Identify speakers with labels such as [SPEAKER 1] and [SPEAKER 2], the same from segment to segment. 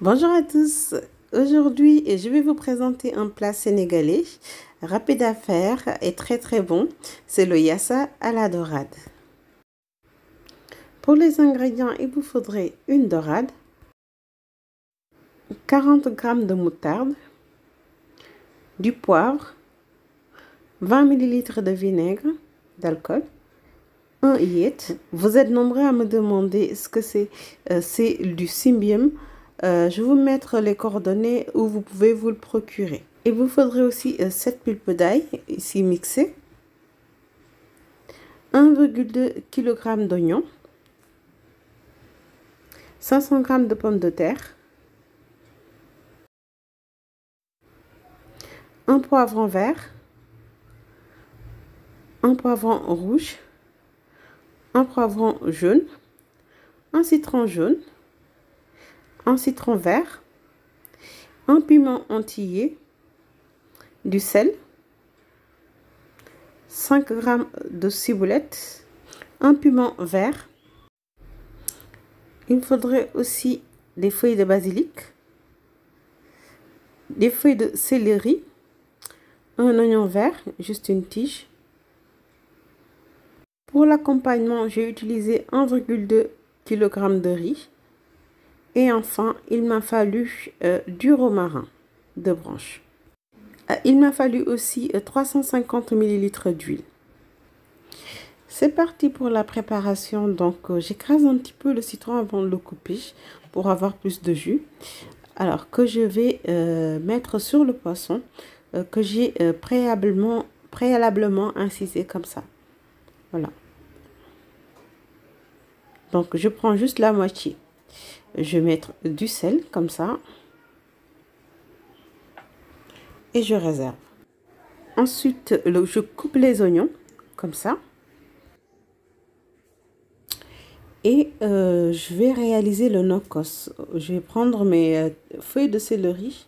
[SPEAKER 1] Bonjour à tous, aujourd'hui je vais vous présenter un plat sénégalais rapide à faire et très bon, c'est le yassa à la dorade. Pour les ingrédients, il vous faudrait une dorade, 40 g de moutarde, du poivre, 20 ml de vinaigre d'alcool, un yet. Vous êtes nombreux à me demander ce que c'est du cymbium. Je vais vous mettre les coordonnées où vous pouvez vous le procurer. Il vous faudrait aussi 7 pulpes d'ail, ici mixées, 1,2 kg d'oignons, 500 g de pommes de terre, un poivron vert, un poivron rouge, un poivron jaune, un citron jaune, un citron vert, un piment entier, du sel, 5 g de ciboulette, un piment vert. Il faudrait aussi des feuilles de basilic, des feuilles de céleri, un oignon vert, juste une tige. Pour l'accompagnement, j'ai utilisé 1,2 kg de riz. Et enfin, il m'a fallu du romarin de branche. Il m'a fallu aussi 350 ml d'huile. C'est parti pour la préparation. Donc, j'écrase un petit peu le citron avant de le couper pour avoir plus de jus. Alors que je vais mettre sur le poisson que j'ai préalablement incisé comme ça. Voilà. Donc, je prends juste la moitié. Je vais mettre du sel comme ça. Et je réserve. Ensuite, je coupe les oignons comme ça. Et je vais réaliser le nokos. Je vais prendre mes feuilles de céleri,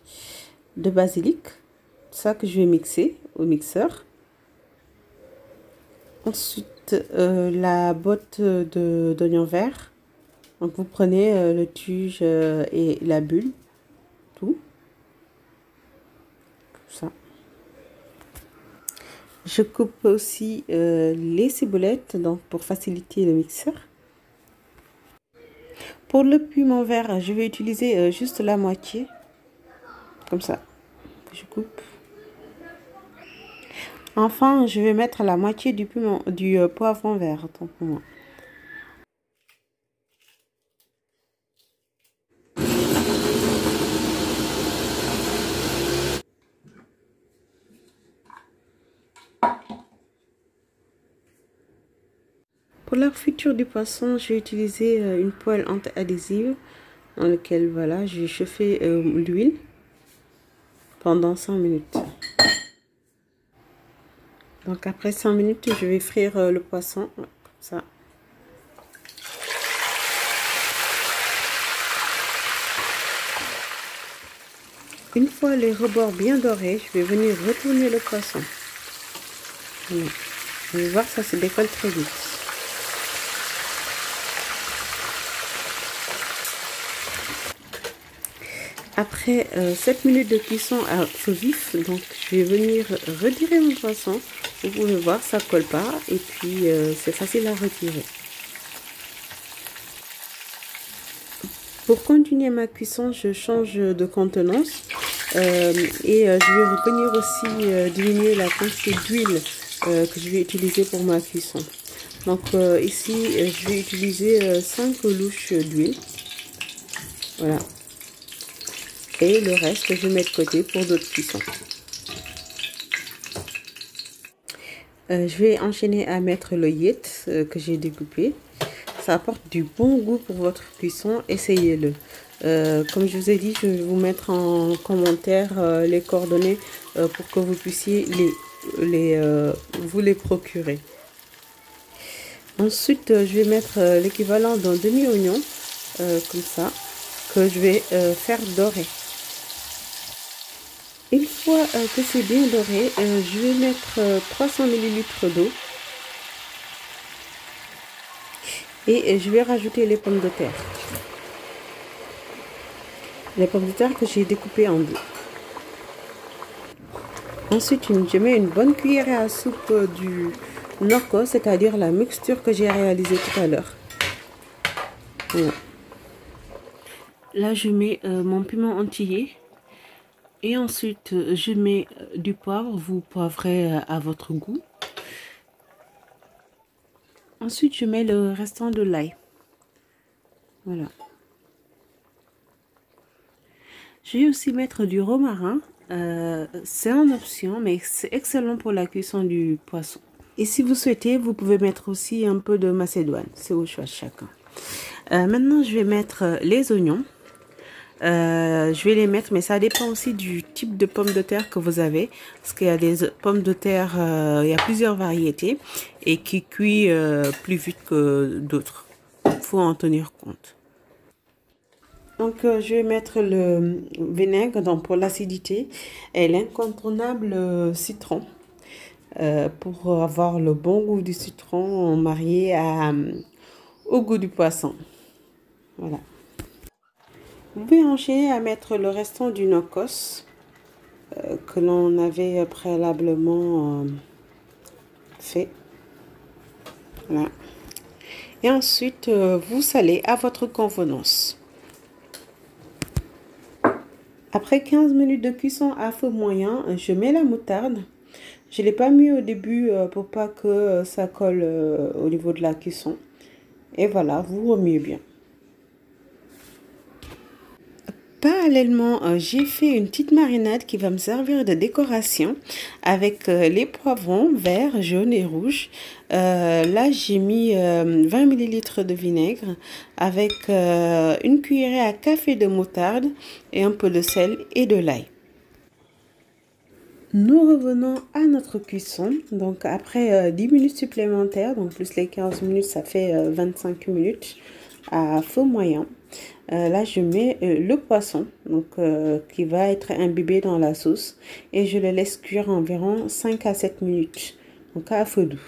[SPEAKER 1] de basilic, ça que je vais mixer au mixeur. Ensuite, la botte d'oignon vert. Donc vous prenez le tige et la bulle, tout ça. Je coupe aussi les ciboulettes, donc pour faciliter le mixeur. Pour le piment vert, je vais utiliser juste la moitié, comme ça. Je coupe. Enfin, je vais mettre la moitié du poivron vert, autant pour moi. Pour la friture du poisson, j'ai utilisé une poêle anti-adhésive dans laquelle voilà, j'ai chauffé l'huile pendant 5 minutes. Donc après 5 minutes, je vais frire le poisson comme ça. Une fois les rebords bien dorés, je vais venir retourner le poisson. Voilà. Vous allez voir, ça se décolle très vite. Après 7 minutes de cuisson à feu vif, donc je vais venir retirer mon poisson. Vous pouvez voir, ça ne colle pas et puis c'est facile à retirer. Pour continuer ma cuisson, je change de contenance et je vais venir aussi diminuer la quantité d'huile que je vais utiliser pour ma cuisson. Donc ici, je vais utiliser 5 louches d'huile. Voilà. Et le reste, je mets de côté pour d'autres cuissons. Je vais enchaîner à mettre le yet que j'ai découpé. Ça apporte du bon goût pour votre cuisson. Essayez-le. Comme je vous ai dit, je vais vous mettre en commentaire les coordonnées pour que vous puissiez vous les procurer. Ensuite, je vais mettre l'équivalent d'un demi-oignon, comme ça, que je vais faire dorer. Une fois que c'est bien doré, je vais mettre 300 ml d'eau et je vais rajouter les pommes de terre. les pommes de terre que j'ai découpées en deux. Ensuite, je mets une bonne cuillère à soupe du Norco, c'est-à-dire la mixture que j'ai réalisée tout à l'heure. Voilà. Là, je mets mon piment entier. Et ensuite, je mets du poivre. Vous poivrez à votre goût. Ensuite, je mets le restant de l'ail. Voilà. Je vais aussi mettre du romarin. C'est en option, mais c'est excellent pour la cuisson du poisson. Et si vous souhaitez, vous pouvez mettre aussi un peu de macédoine. C'est au choix de chacun. Maintenant, je vais mettre les oignons. Je vais les mettre, mais ça dépend aussi du type de pommes de terre que vous avez. Parce qu'il y a des pommes de terre, il y a plusieurs variétés et qui cuisent plus vite que d'autres. Il faut en tenir compte. Donc, je vais mettre le vinaigre donc pour l'acidité et l'incontournable citron pour avoir le bon goût du citron marié au goût du poisson. Voilà. Vous pouvez enchaîner à mettre le restant du nokos que l'on avait préalablement fait. Voilà. Et ensuite, vous salez à votre convenance. Après 15 minutes de cuisson à feu moyen, je mets la moutarde. Je ne l'ai pas mis au début pour pas que ça colle au niveau de la cuisson. Et voilà, vous remuez bien. Parallèlement, j'ai fait une petite marinade qui va me servir de décoration avec les poivrons verts, jaunes et rouges. Là, j'ai mis 20 ml de vinaigre avec une cuillerée à café de moutarde et un peu de sel et de l'ail. Nous revenons à notre cuisson. Donc après 10 minutes supplémentaires, donc plus les 15 minutes, ça fait 25 minutes à feu moyen. Là, je mets le poisson donc, qui va être imbibé dans la sauce et je le laisse cuire environ 5 à 7 minutes, donc à feu doux.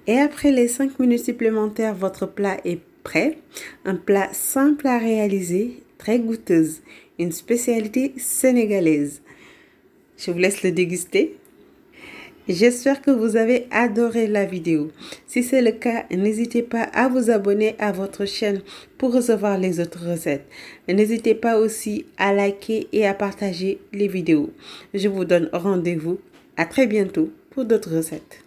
[SPEAKER 1] Et après les 5 minutes supplémentaires, votre plat est prêt. Un plat simple à réaliser, très goûteuse, une spécialité sénégalaise. Je vous laisse le déguster. J'espère que vous avez adoré la vidéo. Si c'est le cas, n'hésitez pas à vous abonner à votre chaîne pour recevoir les autres recettes. N'hésitez pas aussi à liker et à partager les vidéos. Je vous donne rendez-vous à très bientôt pour d'autres recettes.